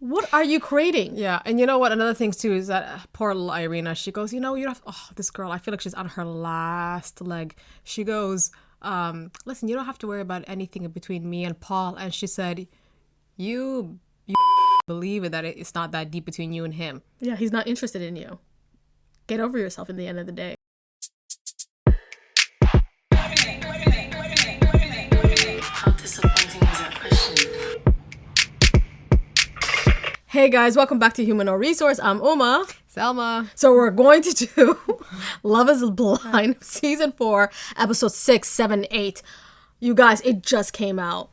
What are you creating? Yeah, and you know what? Another thing too is that poor little Irina. She goes, you don't have. Oh, this girl. I feel like she's on her last leg. She goes, listen, you don't have to worry about anything between me and Paul. And she said, you believe it that it's not that deep between you and him. Yeah, he's not interested in you. Get over yourself in the end of the day. How disappointing is that question? Hey guys, welcome back to Human or Resource. I'm Uma. Selma. So we're going to do Love is Blind Season 4, Episode 6, 7, 8. You guys, it just came out.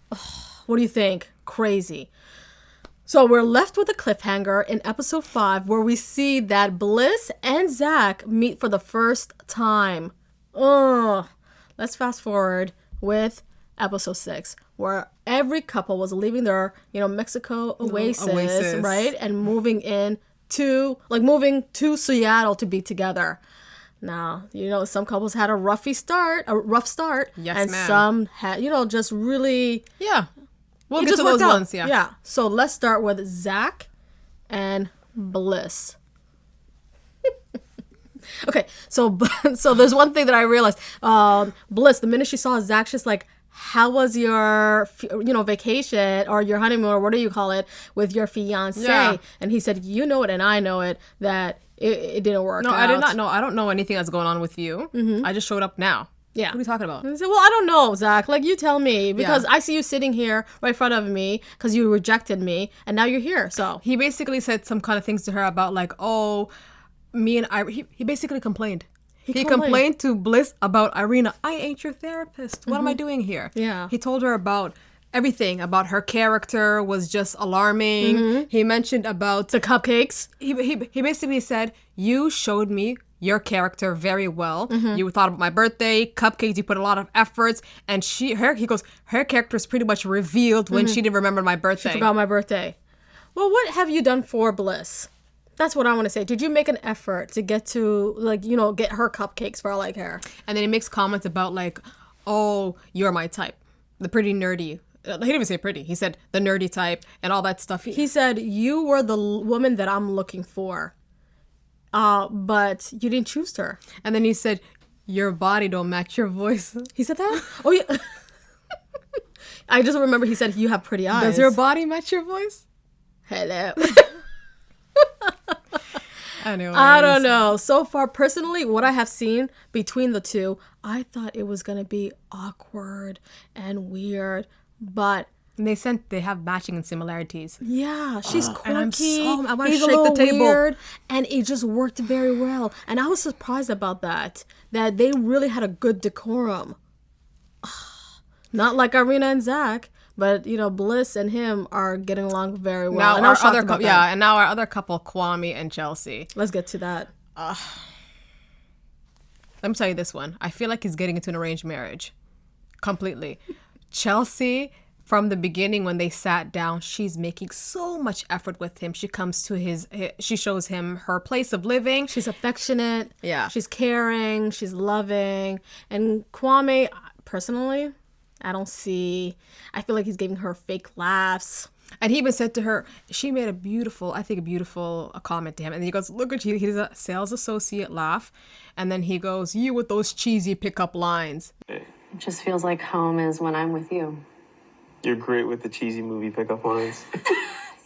What do you think? Crazy. So we're left with a cliffhanger in Episode 5 where we see that Bliss and Zach meet for the first time. Let's fast forward with Episode 6 where every couple was leaving their, Mexico oasis, right? And moving to Seattle to be together. Now, some couples had a rough start. Yes, and ma'am. some had, just really... Yeah. We'll It get just to those worked out. ones, yeah. Yeah. So let's start with Zach and Bliss. Okay, so there's one thing that I realized. Bliss, the minute she saw Zach, she's like, how was your, vacation or your honeymoon or what do you call it with your fiance? Yeah. And he said, you know it and I know it, that it didn't work out. No, I did not know. I don't know anything that's going on with you. Mm-hmm. I just showed up now. Yeah. What are you talking about? And I said, well, I don't know, Zach. Like, you tell me. Because Yeah. I see you sitting here right in front of me because you rejected me. And now you're here, so. He basically said some kind of things to her about like, oh, me and Irina. He basically complained. He complained to Bliss about Irina. I ain't your therapist. What am I doing here? Yeah. He told her about everything, about her character was just alarming. Mm-hmm. He mentioned about... The cupcakes. He basically said, you showed me your character very well. Mm-hmm. You thought about my birthday, cupcakes, you put a lot of efforts. And he goes, her character is pretty much revealed when she didn't remember my birthday. Mm-hmm. Forgot my birthday. Well, what have you done for Bliss? That's what I want to say. Did you make an effort to get to, get her cupcakes for her? And then he makes comments about like, oh, you're my type. The pretty nerdy. He didn't even say pretty. He said the nerdy type and all that stuff. He said, you were the woman that I'm looking for. But you didn't choose her. And then he said, your body don't match your voice. He said that? Oh, yeah. I just remember he said, you have pretty eyes. Does your body match your voice? Hello. Anyways. I don't know. So far, personally, what I have seen between the two, I thought it was going to be awkward and weird. But And they have matching and similarities. yeah, she's quirky. And I want to He's a shake the little table. weird, and it just worked very well. And I was surprised about that they really had a good decorum. Not like Irina and Zach, but Bliss and him are getting along very well. Now and I was our shocked other about couple, that. and now our other couple, Kwame and Chelsea. Let's get to that. Let me tell you this one. I feel like he's getting into an arranged marriage. Completely. Chelsea, from the beginning when they sat down, she's making so much effort with him. She comes to she shows him her place of living. She's affectionate. Yeah. She's caring. She's loving. And Kwame, personally, I feel like he's giving her fake laughs. And he even said to her, she made a beautiful comment to him. And he goes, look at you. He's a sales associate laugh. And then he goes, you with those cheesy pickup lines. It just feels like home is when I'm with you. You're great with the cheesy movie pickup lines.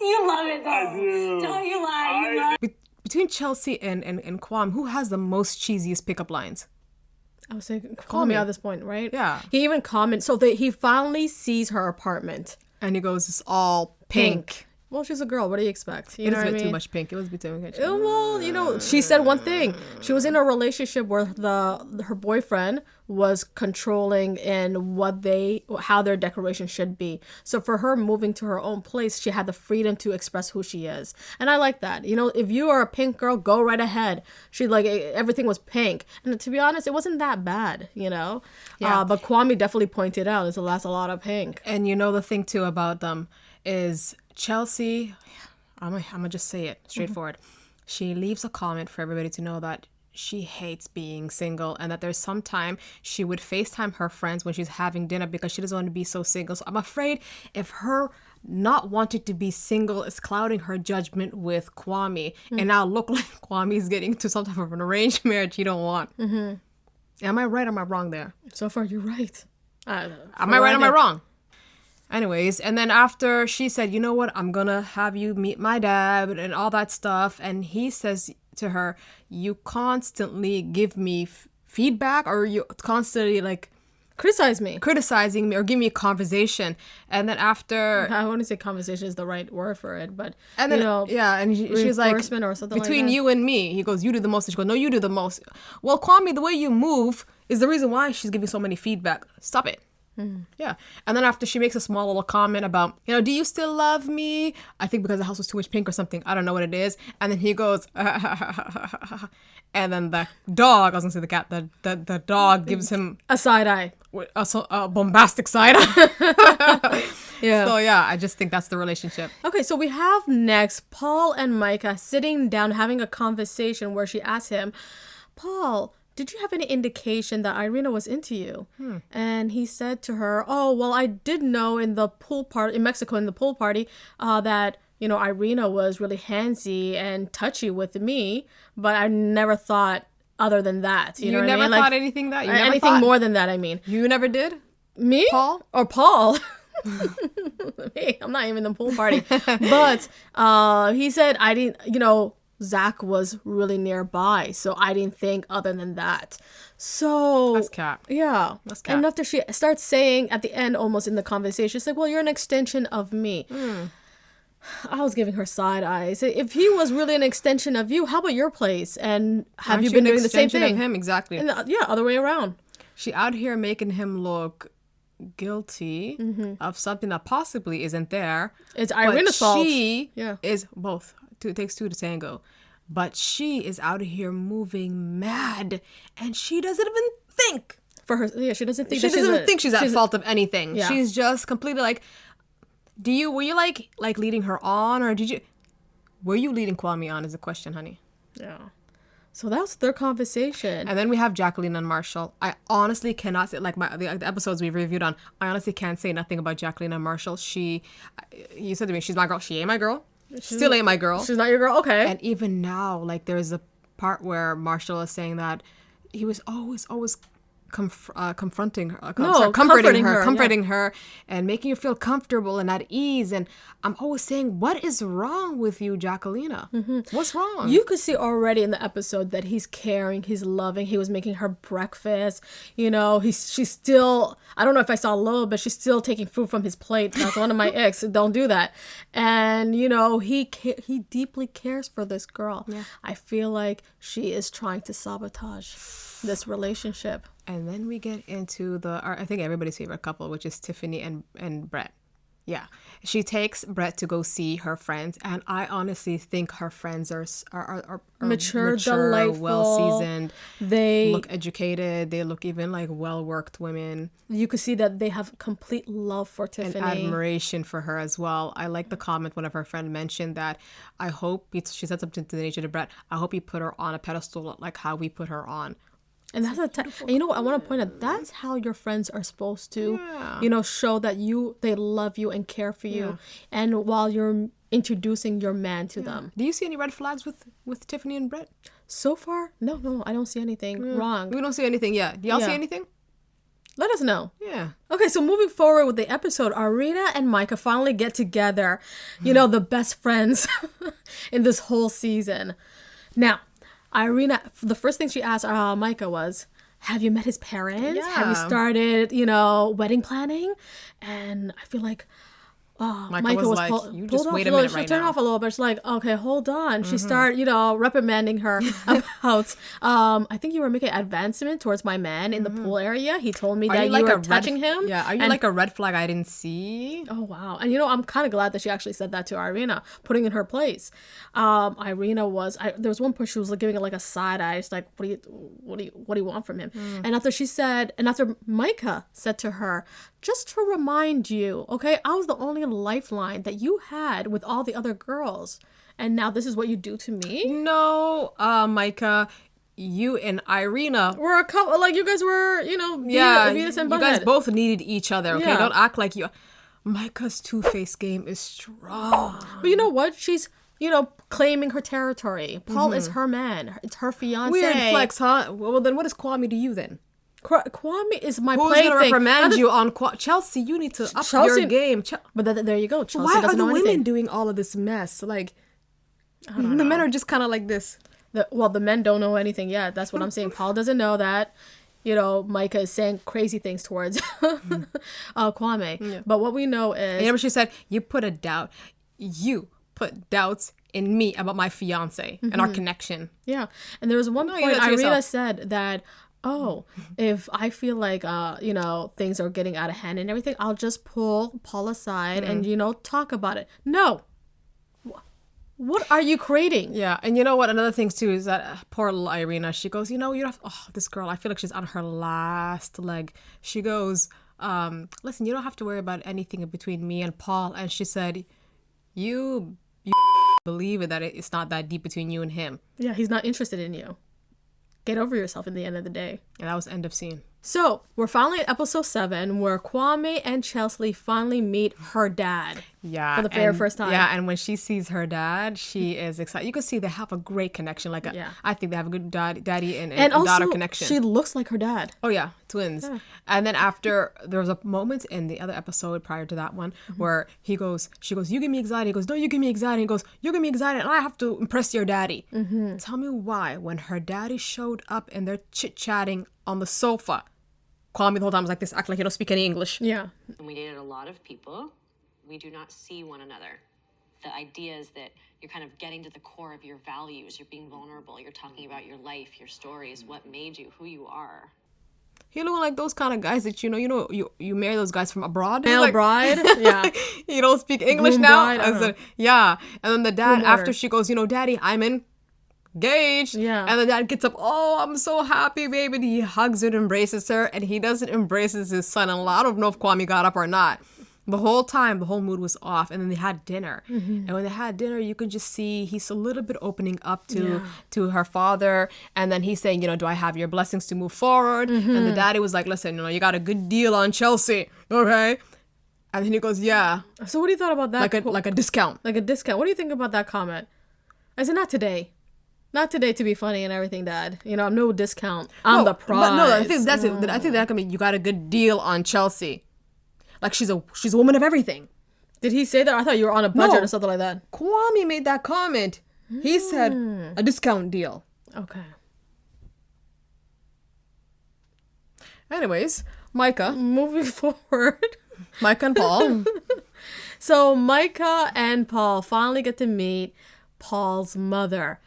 You love it, though. I do. Don't you lie. You love Between Chelsea and Kwame, who has the most cheesiest pickup lines? I was saying Kwame at this point, right? Yeah. He even commented. So he finally sees her apartment. And he goes, it's all pink. Well, she's a girl. What do you expect? You It know is a what I bit too mean? much pink. It was a bit too much. Well, she said one thing. She was in a relationship where her boyfriend was controlling in how their decoration should be. So for her moving to her own place, she had the freedom to express who she is. And I like that. If you are a pink girl, go right ahead. Everything was pink. And to be honest, it wasn't that bad, Yeah. But Kwame definitely pointed out it's a lot of pink. And the thing too about them is Chelsea, I'm gonna just say it straightforward. She leaves a comment for everybody to know that she hates being single and that there's some time she would FaceTime her friends when she's having dinner because she doesn't want to be so single. So I'm afraid if her not wanting to be single is clouding her judgment with Kwame. And now look like Kwame's getting to some type of an arranged marriage you don't want. Am I right or am I wrong there? So far, you're right. Am I right or am I wrong? Anyways, and then after she said, you know what, I'm going to have you meet my dad and all that stuff. And he says to her, you constantly give me feedback, or you constantly like criticizing me or give me a conversation. And then after, I want to say conversation is the right word for it, but and then and she's like, or something between like that. you and me, he goes, you do the most. And she goes, no, you do the most. Well, Kwame, the way you move is the reason why she's giving so many feedback. Stop it. Yeah. And then after, she makes a small little comment about, do you still love me? I think because the house was too much pink or something. I don't know what it is. And then he goes, and then the dog, I was going to say the cat, the dog gives him a side eye. A bombastic side eye. Yeah. So yeah, I just think that's the relationship. Okay, so we have next Paul and Micah sitting down having a conversation where she asks him, Paul, did you have any indication that Irina was into you? And he said to her, oh, well, I did know in the pool party in Mexico, in the pool party, that, Irina was really handsy and touchy with me, but I never thought other than that. You know what I mean? Thought anything that? You never anything thought? more than that, I mean. You never did? Me? Paul? Or Paul? Hey, I'm not even in the pool party. But he said, I didn't, Zach was really nearby, so I didn't think other than that. So that's cap. Yeah. That's cap. And after she starts saying at the end, almost in the conversation, she's like, well, you're an extension of me. I was giving her side eyes. If he was really an extension of you, how about your place? And have you been doing the same thing? Of him, exactly. And other way around. She out here making him look guilty of something that possibly isn't there. It's Irina's fault. She is both. It takes two to tango. But she is out here moving mad, and she doesn't even think. For her, she doesn't think. She doesn't think she's at fault of anything. Yeah. She's just completely like. Were you like leading her on, or were you leading Kwame on? Is the question, honey. Yeah. So that's their conversation. And then we have Jacqueline and Marshall. I honestly cannot say, the episodes we've reviewed on, I honestly can't say nothing about Jacqueline and Marshall. You said to me, she's my girl. She ain't my girl. Still ain't my girl. She's not your girl? Okay. And even now, there's a part where Marshall is saying that he was always comforting her, comforting her and making her feel comfortable and at ease. And I'm always saying, what is wrong with you, Jacqueline? What's wrong? You could see already in the episode that he's caring, he's loving. He was making her breakfast. She's still, I don't know if I saw a little, but she's still taking food from his plate. That's one of my ex. Don't do that. And, he deeply cares for this girl. Yeah. I feel like she is trying to sabotage this relationship. And then we get into I think everybody's favorite couple, which is Tiffany and Brett. Yeah. She takes Brett to go see her friends, and I honestly think her friends are mature, delightful, well-seasoned. They look educated. They look even like well-worked women. You could see that they have complete love for Tiffany. And admiration for her as well. I like the comment one of her friends mentioned that I hope, she said something to the nature to Brett, I hope you put her on a pedestal like how we put her on. And that's and you know what I want to point out, that's how your friends are supposed to show that they love you and care for you, and while you're introducing your man to them. Do you see any red flags with Tiffany and Brett? So far, no, I don't see anything wrong. We don't see anything yet. Do y'all see anything? Let us know. Yeah. Okay, so moving forward with the episode, Irina and Micah finally get together, the best friends in this whole season. Now, Irina, the first thing she asked Micah was, have you met his parents? Yeah. Have you started, wedding planning? And I feel like Micah was like, you just wait a minute minute right Turn now. off a little bit. She's like, okay, hold on. She started, reprimanding her about, I think you were making advancement towards my man in the pool area. He told me that you were touching him. Yeah, are you like a red flag I didn't see? Oh, wow. And, I'm kind of glad that she actually said that to Irina, putting in her place. Irina there was one point she was giving it like a side eye. She's like, what do you want from him? And after Micah said to her, just to remind you, okay, I was the only lifeline that you had with all the other girls. And now this is what you do to me? No, Micah, you and Irina were a couple, you guys were, Venus and Butthead. You guys both needed each other, okay? Yeah. Don't act like you... Micah's two-face game is strong. But you know what? She's, claiming her territory. Paul is her man. It's her fiance. Weird flex, huh? Well, then what is Kwame to you then? Kwame is my Who's plaything. gonna reprimand you on Chelsea? You need to up your game. But there you go. Chelsea Why are doesn't the know women anything. doing all of this mess? Like, the men are just kind of like this. The men don't know anything yet. That's what I'm saying. Paul doesn't know that. Micah is saying crazy things towards Kwame. Yeah. But what we know is... Remember she said, you put doubts in me about my fiance and our connection. Yeah. And there was one point Irina said that, if I feel like, things are getting out of hand and everything, I'll just pull Paul aside and, talk about it. No. What are you creating? Yeah, and you know what? Another thing too is that poor little Irina. She goes, you have. Oh, this girl. I feel like she's on her last leg. She goes, listen, you don't have to worry about anything between me and Paul. And she said, you believe it that it's not that deep between you and him. Yeah, he's not interested in you. Get over yourself. At the end of the day. And that was end of scene. So we're finally at episode 7, where Kwame and Chelsea finally meet her dad. Yeah, for the very first time. Yeah, and when she sees her dad, she is excited. You can see they have a great connection. I think they have a good daddy and daughter also, connection. She looks like her dad. Oh yeah, twins. Yeah. And then after, there was a moment in the other episode prior to that one where she goes, you give me anxiety. He goes, no, you give me anxiety. He goes, you give me anxiety, and I have to impress your daddy. Tell me why, when her daddy showed up and they're chit-chatting on the sofa, Kwame the whole time was like this, act like you don't speak any English. Yeah. We dated a lot of people. We do not see one another. The idea is that you're kind of getting to the core of your values. You're being vulnerable. You're talking about your life, your stories, what made you, who you are. He look like those kind of guys that you marry those guys from abroad. Male bride. Yeah. You don't speak English Groom now. bride, I said, yeah. And then the dad, after she goes, Daddy, I'm engaged. Yeah. And the dad gets up, oh, I'm so happy, baby. And he hugs her and embraces her, and he doesn't embrace his son-in-law. I don't know if Kwame got up or not. The whole time, the whole mood was off. And then they had dinner. And when they had dinner, you could just see he's a little bit opening up to her father. And then he's saying, do I have your blessings to move forward? And the daddy was like, listen, you got a good deal on Chelsea. Okay. And then he goes, yeah. So what do you thought about that? Like a discount. Like a discount. What do you think about that comment? I said, not today. Not today to be funny and everything, Dad. No discount on the prize. But no, I think that can mean you got a good deal on Chelsea. Like she's a woman of everything. Did he say that? I thought you were on a budget or something like that. Kwame made that comment. He said a discount deal. Okay. Anyways, Micah. Moving forward. Micah and Paul. So Micah and Paul finally get to meet Paul's mother.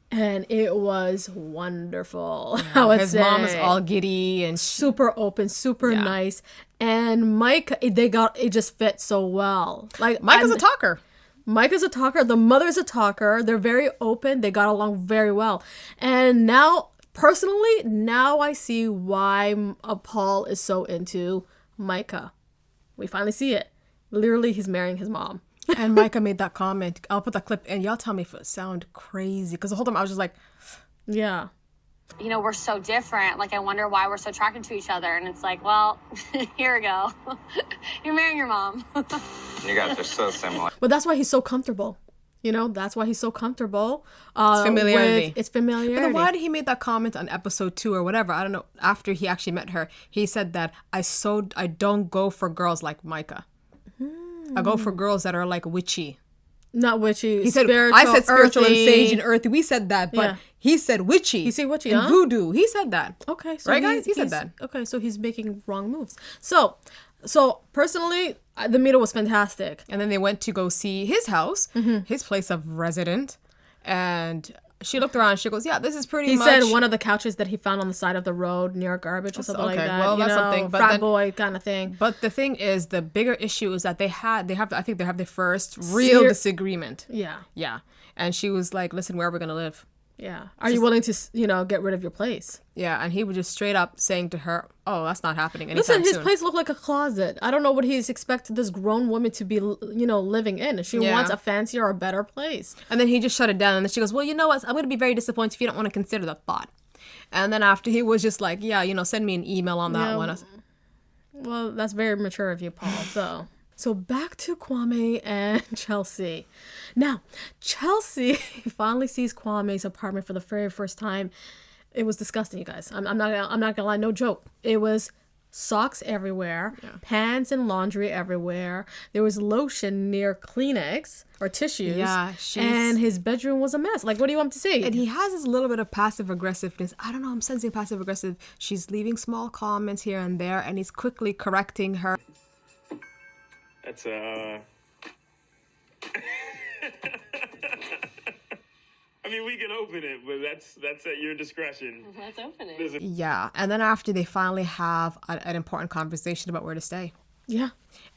And it was wonderful. Yeah, his mom is all giddy and super open, super nice. And Mike, it just fit so well. Like Micah's a talker. Micah's a talker. The mother's a talker. They're very open. They got along very well. And now, personally, I see why Paul is so into Micah. We finally see it. Literally, he's marrying his mom. And Micah made that comment. I'll put that clip and y'all tell me if it sound crazy. Because the whole time I was just like, yeah. We're so different. Like, I wonder why we're so attracted to each other. And it's like, well, here we go. You're marrying your mom. You guys are so similar. But that's why he's so comfortable. That's why he's so comfortable. It's familiarity. It's familiarity. But then why did he make that comment on episode 2 or whatever? I don't know. After he actually met her, he said that I don't go for girls like Micah. I go for girls that are like witchy. Not witchy. He said, I said spiritual and sage and earthy. We said that, but he said witchy. He said witchy, and voodoo. He said that. Okay. So right, guys? He said that. Okay, so he's making wrong moves. So personally, the meeting was fantastic. And then they went to go see his house, his place of resident. And she looked around. She goes, yeah, this is pretty much. He said one of the couches that he found on the side of the road near garbage or something like that. Well, that's something. But frat boy kind of thing. But the thing is, the bigger issue is that they have their first real disagreement. Yeah. Yeah. And she was like, listen, where are we going to live? Yeah. Are you willing to, get rid of your place? Yeah. And he was just straight up saying to her, oh, that's not happening anytime soon. Listen, his place looked like a closet. I don't know what he's expected this grown woman to be, living in. She wants a fancier or better place. And then he just shut it down. And then she goes, well, you know what? I'm going to be very disappointed if you don't want to consider the thought. And then after he was just like, yeah, send me an email on that one. Well, that's very mature of you, Paul. So So back to Kwame and Chelsea. Now, Chelsea finally sees Kwame's apartment for the very first time. It was disgusting, you guys. I'm not gonna lie, no joke. It was socks everywhere, pants and laundry everywhere. There was lotion near Kleenex or tissues. Yeah, and his bedroom was a mess. Like, what do you want me to say? And he has this little bit of passive aggressiveness. I don't know, I'm sensing passive aggressive. She's leaving small comments here and there, and he's quickly correcting her. That's I mean, we can open it, but that's at your discretion. Let's open it. Yeah, and then after they finally have an important conversation about where to stay. Yeah.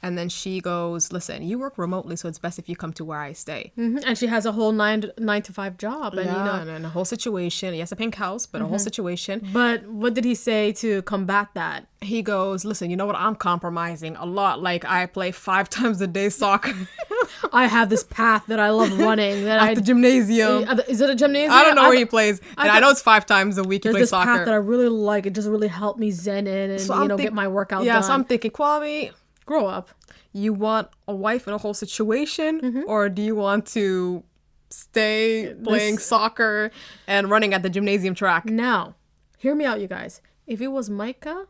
And then she goes, listen, you work remotely, so it's best if you come to where I stay. And she has a whole 9 to 5 job. And, And a whole situation. Yes, a pink house, but a whole situation. But what did he say to combat that? He goes, listen, you know what? I'm compromising a lot. Like, I play 5 times a day soccer. I have this path that I love running. At the gymnasium. Is it a gymnasium? I don't know where he plays. And I know it's 5 times a week he There's plays this soccer. path that I really like. It just really helped me zen in and, get my workout done. Yeah, so I'm thinking, Kwame, grow up. you want a wife in a whole situation, or do you want to stay playing soccer and running at the gymnasium track? Now, hear me out, you guys. If it was Micah,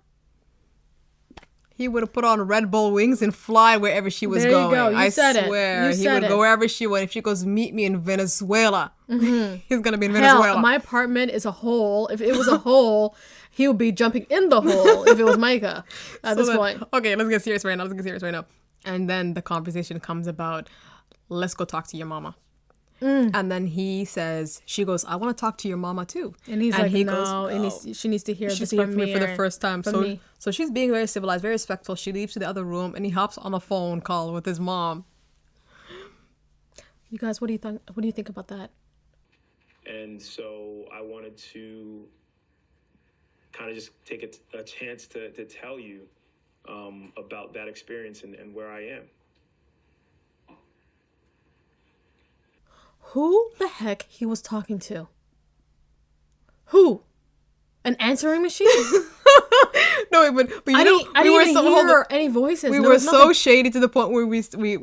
he would have put on Red Bull wings and fly wherever she was there you going. go. You I said swear, it. he would go wherever she went. If she goes, meet me in Venezuela, he's gonna be in Venezuela. hell, my apartment is a hole. If it was a hole, he would be jumping in the hole if it was Micah at this point. Okay, let's get serious right now. And then the conversation comes about, let's go talk to your mama. And then she goes, I want to talk to your mama too. And he's like, no, she needs to hear She's this hearing from from me me for the first time. me. So she's being very civilized, very respectful. She leaves to the other room and he hops on a phone call with his mom. You guys, what do you think? What do you think about that? And so I wanted to kind of just take a chance to tell you about that experience and where I am. Who the heck he was talking to? Who? An answering machine? No, but I didn't even hear any voices. We There were was so nothing. shady to the point where we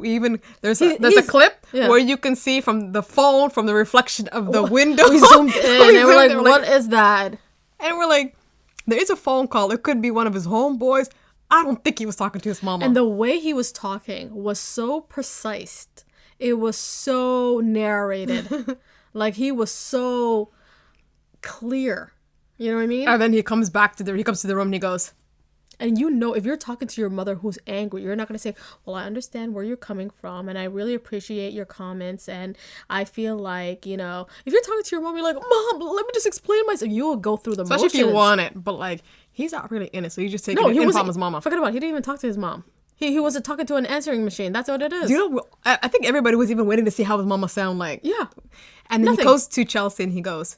even there's a clip where you can see from the phone from the reflection of the window. We zoomed in We and we're like, zoomed in, what is that? And we're like, there is a phone call. It could be one of his homeboys. I don't think he was talking to his mama. And the way he was talking was so precise. It was so narrated. Like he was so clear. You know what I mean? And then he comes to the room and he goes, and if you're talking to your mother who's angry, you're not going to say, well, I understand where you're coming from and I really appreciate your comments. And I feel like, if you're talking to your mom, you're like, Mom, let me just explain myself. You will go through the motions. especially if you want it. But like, he's not really in it. So you just take it in from his mama. Forget about it. He didn't even talk to his mom. He wasn't talking to an answering machine. That's what it is. I think everybody was even waiting to see how his mama sound like. Yeah. And then he goes to Chelsea and he goes,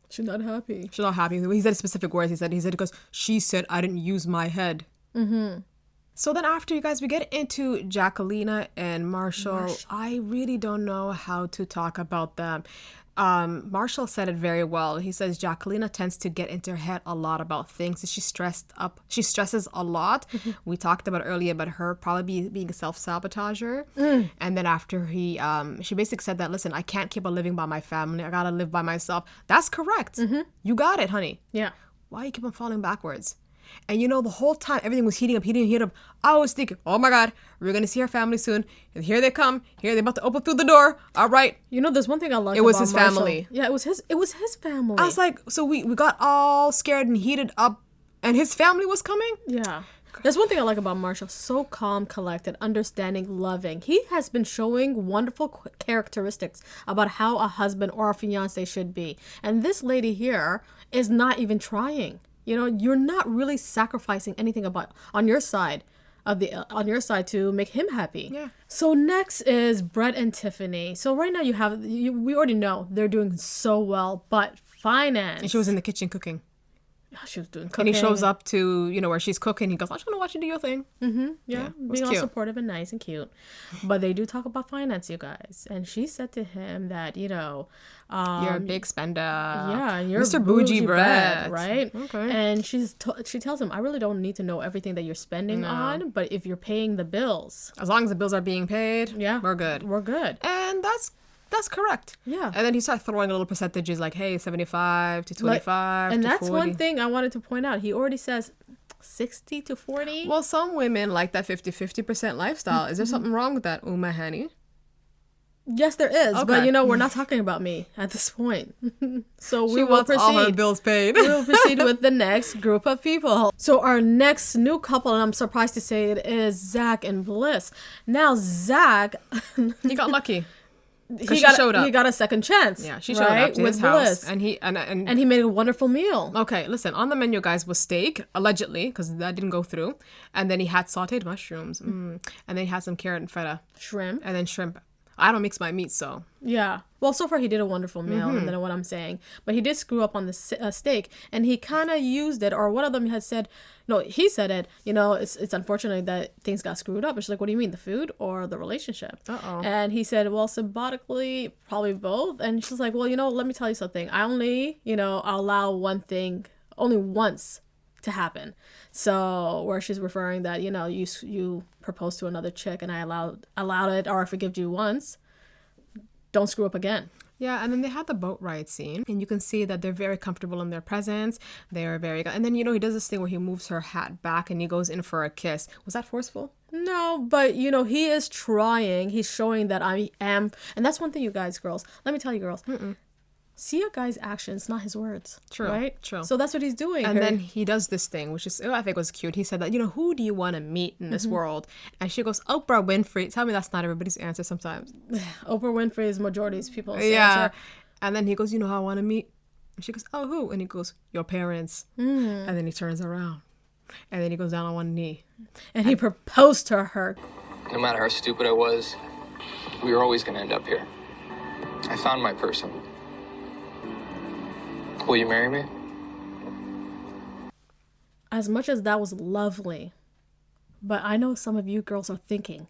she's not happy. she's not happy. He said specific words. He said, because she said I didn't use my head. So then after, you guys, we get into Jacqueline and Marshall. I really don't know how to talk about them. Marshall said it very well. He says Jacqueline tends to get into her head a lot about things. She stresses a lot. We talked about earlier about her probably being a self-sabotager. And then after she basically said that, listen, I can't keep on living by my family. I gotta live by myself. That's correct. You got it, honey. Yeah. Why you keep on falling backwards? And the whole time everything was heating up. I was thinking, oh my God, we're gonna see our family soon. And here they come. Here they're about to open through the door. All right. There's one thing I like. It was about his Marshall. family. Yeah, it was his family. I was like, so we got all scared and heated up, and his family was coming. Yeah. There's one thing I like about Marshall. So calm, collected, understanding, loving. He has been showing wonderful characteristics about how a husband or a fiance should be. And this lady here is not even trying. You're not really sacrificing anything on your side to make him happy. Yeah. So next is Brett and Tiffany. So right now we already know they're doing so well, but finance. And she was in the kitchen cooking. She was doing And cooking. he shows up to, where she's cooking. He goes, I just want to watch you do your thing. Yeah, it was being all cute. supportive and nice and cute. But they do talk about finance, you guys. And she said to him that, You're a big spender. yeah, you're Mr. Bougie bread, Brett. right? Okay. And she tells him, I really don't need to know everything that you're spending on, but if you're paying the bills, As long as the bills are being paid, yeah, we're good. We're good. And that's correct. Yeah. And then he started throwing little percentages like, hey, 75 to 25 And to that's 40. one thing I wanted to point out. He already says 60 to 40. Well, some women like that 50% lifestyle. Is there something wrong with that, Uma Hani? Yes, there is. Okay. But, we're not talking about me at this point. So we She will wants all her proceed. bills paid. We will proceed with the next group of people. So our next new couple, and I'm surprised to say it, is Zach and Bliss. Now, Zach... He got lucky. He showed up. He got a second chance. Yeah, she showed right? up to with his house. Bliss. And he He made a wonderful meal. okay, listen, on the menu, guys, was steak, allegedly, because that didn't go through. And then he had sauteed mushrooms. And then he had some carrot and feta. Shrimp. And then shrimp. I don't mix my meat, so. Yeah. Well, so far he did a wonderful meal, and then what I'm saying. But he did screw up on the steak, and he kind of used it, or one of them had said, no, he said it, it's unfortunate that things got screwed up. And she's like, what do you mean, the food or the relationship? Uh-oh. And he said, well, symbolically, probably both. And she's like, well, let me tell you something. I only, allow one thing only once to happen. So where she's referring that, you proposed to another chick and I allowed it, or I forgave you once. Don't screw up again. Yeah, and then they had the boat ride scene, and you can see that they're very comfortable in their presence. They're very, and then he does this thing where he moves her hat back and he goes in for a kiss. Was that forceful? No, but he is trying. He's showing that I am, and that's one thing, you guys, girls. Let me tell you, girls. See a guy's actions, not his words. True, right? true. So that's what he's doing. And then he does this thing, which is, I think was cute. He said that, who do you want to meet in this world? And she goes, Oprah Winfrey. Tell me that's not everybody's answer sometimes. Oprah Winfrey is majority's people's Yeah. answer. And then he goes, who I want to meet? And she goes, oh, who? And he goes, your parents. And then he turns around. And then he goes down on one knee. And he proposed to her. No matter how stupid I was, we were always going to end up here. I found my person. Will you marry me? As much as that was lovely, but I know some of you girls are thinking,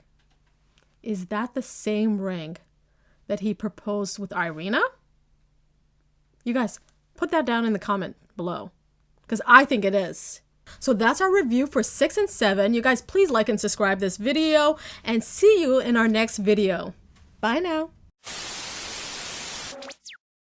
is that the same ring that he proposed with Irina? You guys, put that down in the comment below, because I think it is. So that's our review for 6 and 7. You guys, please like and subscribe this video, and see you in our next video. Bye now.